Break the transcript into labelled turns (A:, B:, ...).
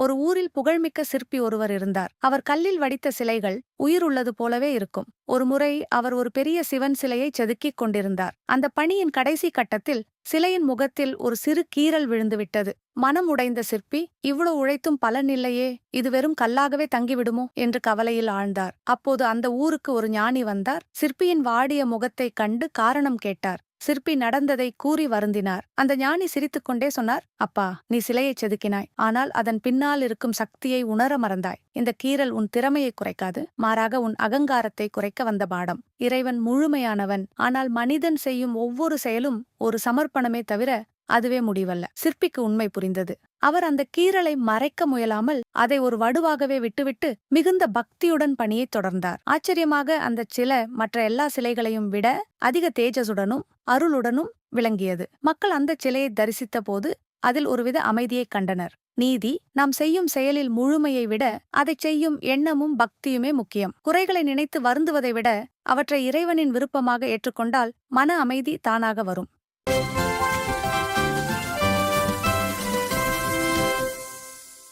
A: ஒரு ஊரில் புகழ்மிக்க சிற்பி ஒருவர் இருந்தார். அவர் கல்லில் வடித்த சிலைகள் உயிர் உள்ளது போலவே இருக்கும். ஒருமுறை அவர் ஒரு பெரிய சிவன் சிலையை செதுக்கிக் கொண்டிருந்தார். அந்த பணியின் கடைசி கட்டத்தில் சிலையின் முகத்தில் ஒரு சிறு கீறல் விழுந்துவிட்டது. மனம் உடைந்த சிற்பி, இவ்வளவு உழைத்தும் பலன் இல்லையே, இது வெறும் கல்லாகவே தங்கிவிடுமோ என்று கவலையில் ஆழ்ந்தார். அப்போது அந்த ஊருக்கு ஒரு ஞானி வந்தார். சிற்பியின் வாடிய முகத்தைக் கண்டு காரணம் கேட்டார். சிற்பி நடந்ததை கூறி வருந்தினார். அந்த ஞானி சிரித்துக்கொண்டே சொன்னார், அப்பா, நீ சிலையை செதுக்கினாய், ஆனால் அதன் பின்னால் இருக்கும் சக்தியை உணர மறந்தாய். இந்த கீறல் உன் திறமையை குறைக்காது, மாறாக உன் அகங்காரத்தை குறைக்க வந்த பாடம். இறைவன் முழுமையானவன், ஆனால் மனிதன் செய்யும் ஒவ்வொரு செயலும் ஒரு சமர்ப்பணமே தவிர அதுவே முடிவல்ல. சிற்பிக்கு உண்மை புரிந்தது. அவர் அந்த கீறலை மறைக்க முயலாமல் அதை ஒரு வடுவாகவே விட்டுவிட்டு மிகுந்த பக்தியுடன் பணியைத் தொடர்ந்தார். ஆச்சரியமாக அந்த சிலை மற்ற எல்லா சிலைகளையும் விட அதிக தேஜசுடனும் அருளுடனும் விளங்கியது. மக்கள் அந்த சிலையை தரிசித்த போது அதில் ஒருவித அமைதியைக் கண்டனர். நீதி, நாம் செய்யும் செயலில் முழுமையை விட அதைச் செய்யும் எண்ணமும் பக்தியுமே முக்கியம். குறைகளை நினைத்து வருந்துவதை விட அவற்றை இறைவனின் விருப்பமாக ஏற்றுக்கொண்டால் மன அமைதி தானாக வரும்.